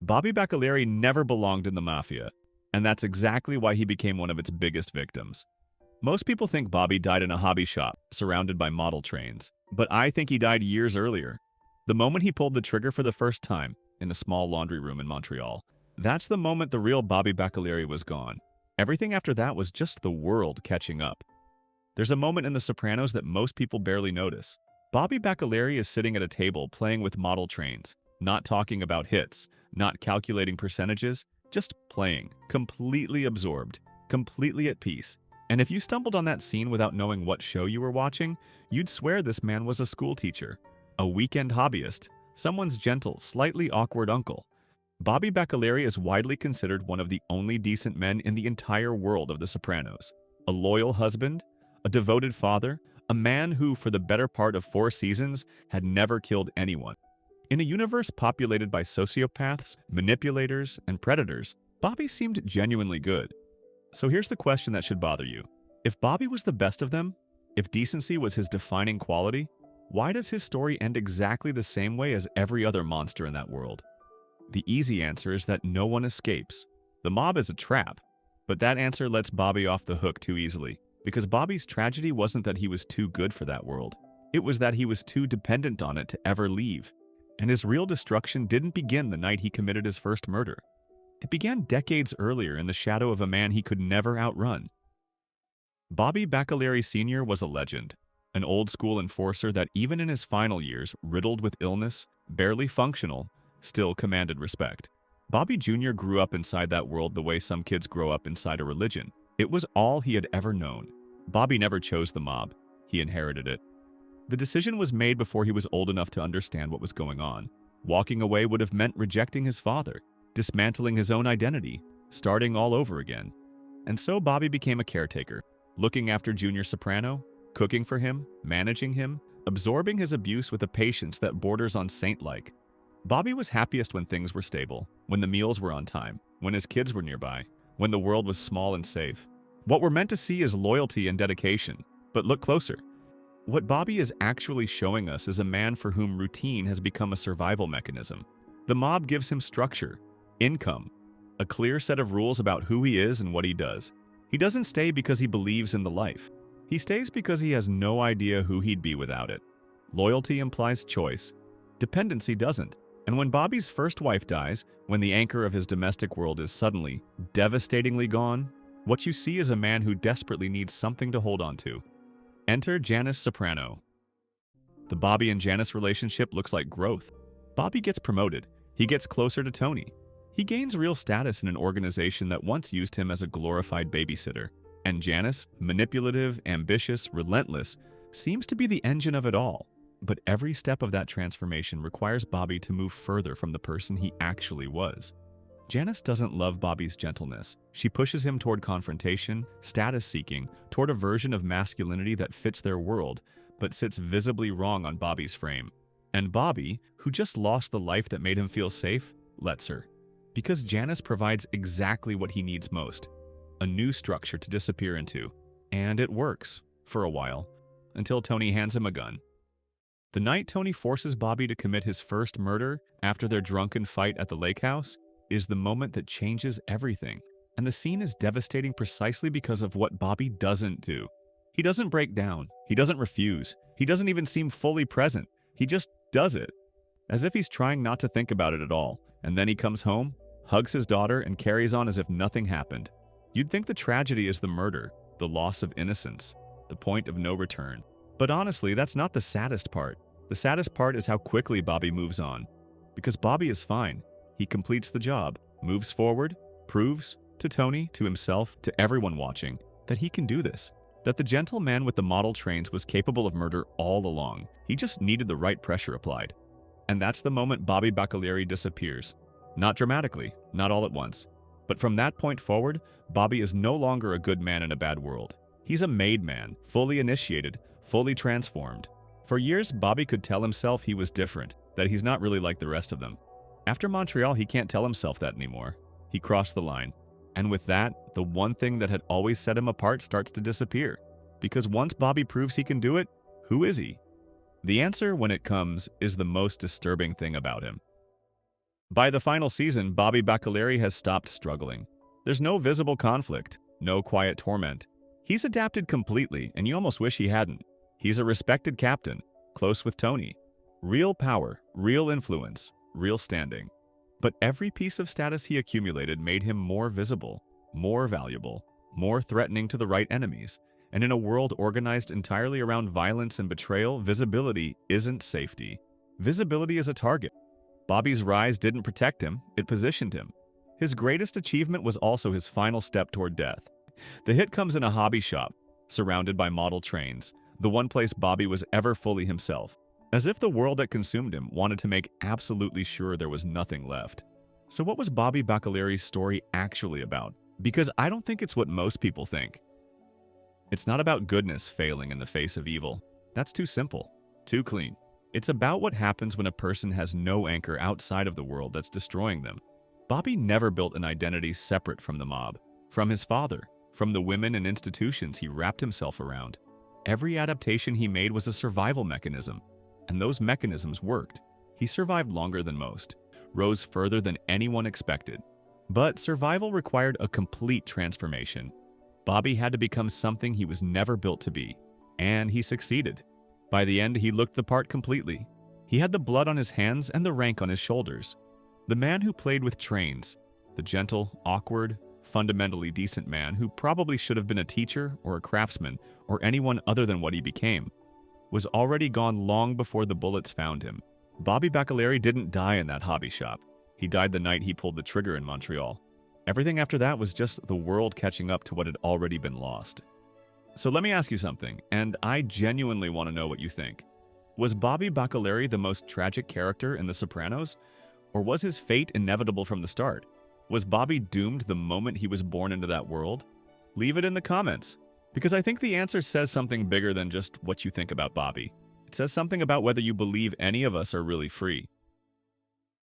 Bobby Baccalieri never belonged in the Mafia, and that's exactly why he became one of its biggest victims. Most people think Bobby died in a hobby shop, surrounded by model trains, but I think he died years earlier. The moment he pulled the trigger for the first time, in a small laundry room in Montreal, that's the moment the real Bobby Baccalieri was gone. Everything after that was just the world catching up. There's a moment in The Sopranos that most people barely notice. Bobby Baccalieri is sitting at a table playing with model trains, not talking about hits, not calculating percentages, just playing, completely absorbed, completely at peace. And if you stumbled on that scene without knowing what show you were watching, you'd swear this man was a school teacher, a weekend hobbyist, someone's gentle, slightly awkward uncle. Bobby Baccalieri is widely considered one of the only decent men in the entire world of The Sopranos. A loyal husband, a devoted father, a man who, for the better part of 4 seasons, had never killed anyone. In a universe populated by sociopaths, manipulators, and predators, Bobby seemed genuinely good. So here's the question that should bother you. If Bobby was the best of them, if decency was his defining quality, why does his story end exactly the same way as every other monster in that world? The easy answer is that no one escapes. The mob is a trap, but that answer lets Bobby off the hook too easily, because Bobby's tragedy wasn't that he was too good for that world. It was that he was too dependent on it to ever leave. And his real destruction didn't begin the night he committed his first murder. It began decades earlier in the shadow of a man he could never outrun. Bobby Baccalieri Sr. was a legend, an old-school enforcer that even in his final years, riddled with illness, barely functional, still commanded respect. Bobby Jr. grew up inside that world the way some kids grow up inside a religion. It was all he had ever known. Bobby never chose the mob. He inherited it. The decision was made before he was old enough to understand what was going on. Walking away would have meant rejecting his father, dismantling his own identity, starting all over again. And so Bobby became a caretaker, looking after Junior Soprano, cooking for him, managing him, absorbing his abuse with a patience that borders on saint-like. Bobby was happiest when things were stable, when the meals were on time, when his kids were nearby, when the world was small and safe. What we're meant to see is loyalty and dedication, but look closer. What Bobby is actually showing us is a man for whom routine has become a survival mechanism. The mob gives him structure, income, a clear set of rules about who he is and what he does. He doesn't stay because he believes in the life. He stays because he has no idea who he'd be without it. Loyalty implies choice. Dependency doesn't. And when Bobby's first wife dies, when the anchor of his domestic world is suddenly, devastatingly gone, what you see is a man who desperately needs something to hold on to. Enter Janice Soprano. The Bobby and Janice relationship looks like growth. Bobby gets promoted. He gets closer to Tony. He gains real status in an organization that once used him as a glorified babysitter. And Janice, manipulative, ambitious, relentless, seems to be the engine of it all. But every step of that transformation requires Bobby to move further from the person he actually was. Janice doesn't love Bobby's gentleness. She pushes him toward confrontation, status-seeking, toward a version of masculinity that fits their world, but sits visibly wrong on Bobby's frame. And Bobby, who just lost the life that made him feel safe, lets her. Because Janice provides exactly what he needs most, a new structure to disappear into. And it works, for a while, until Tony hands him a gun. The night Tony forces Bobby to commit his first murder after their drunken fight at the lake house is the moment that changes everything. And the scene is devastating precisely because of what Bobby doesn't do. He doesn't break down. He doesn't refuse. He doesn't even seem fully present. He just does it, as if he's trying not to think about it at all. And then he comes home, hugs his daughter, and carries on as if nothing happened. You'd think the tragedy is the murder, the loss of innocence, the point of no return. But honestly, that's not the saddest part. The saddest part is how quickly Bobby moves on. Because Bobby is fine. He completes the job, moves forward, proves to Tony, to himself, to everyone watching, that he can do this. That the gentle man with the model trains was capable of murder all along. He just needed the right pressure applied. And that's the moment Bobby Baccalieri disappears. Not dramatically, not all at once. But from that point forward, Bobby is no longer a good man in a bad world. He's a made man, fully initiated, fully transformed. For years, Bobby could tell himself he was different, that he's not really like the rest of them. After Montreal, he can't tell himself that anymore. He crossed the line. And with that, the one thing that had always set him apart starts to disappear. Because once Bobby proves he can do it, who is he? The answer, when it comes, is the most disturbing thing about him. By the final season, Bobby Baccalieri has stopped struggling. There's no visible conflict, no quiet torment. He's adapted completely, and you almost wish he hadn't. He's a respected captain, close with Tony. Real power, real influence, real standing. But every piece of status he accumulated made him more visible, more valuable, more threatening to the right enemies. And in a world organized entirely around violence and betrayal, visibility isn't safety. Visibility is a target. Bobby's rise didn't protect him, it positioned him. His greatest achievement was also his final step toward death. The hit comes in a hobby shop, surrounded by model trains, the one place Bobby was ever fully himself, as if the world that consumed him wanted to make absolutely sure there was nothing left. So what was Bobby Baccalieri's story actually about? Because I don't think it's what most people think. It's not about goodness failing in the face of evil. That's too simple, too clean. It's about what happens when a person has no anchor outside of the world that's destroying them. Bobby never built an identity separate from the mob, from his father, from the women and institutions he wrapped himself around. Every adaptation he made was a survival mechanism, and those mechanisms worked. He survived longer than most, rose further than anyone expected. But survival required a complete transformation. Bobby had to become something he was never built to be, and he succeeded. By the end, he looked the part completely. He had the blood on his hands and the rank on his shoulders. The man who played with trains, the gentle, awkward, fundamentally decent man who probably should have been a teacher or a craftsman or anyone other than what he became, was already gone long before the bullets found him. Bobby Baccalieri didn't die in that hobby shop. He died the night he pulled the trigger in Montreal. Everything after that was just the world catching up to what had already been lost. So let me ask you something, and I genuinely want to know what you think. Was Bobby Baccalieri the most tragic character in The Sopranos? Or was his fate inevitable from the start? Was Bobby doomed the moment he was born into that world? Leave it in the comments, because I think the answer says something bigger than just what you think about Bobby. It says something about whether you believe any of us are really free.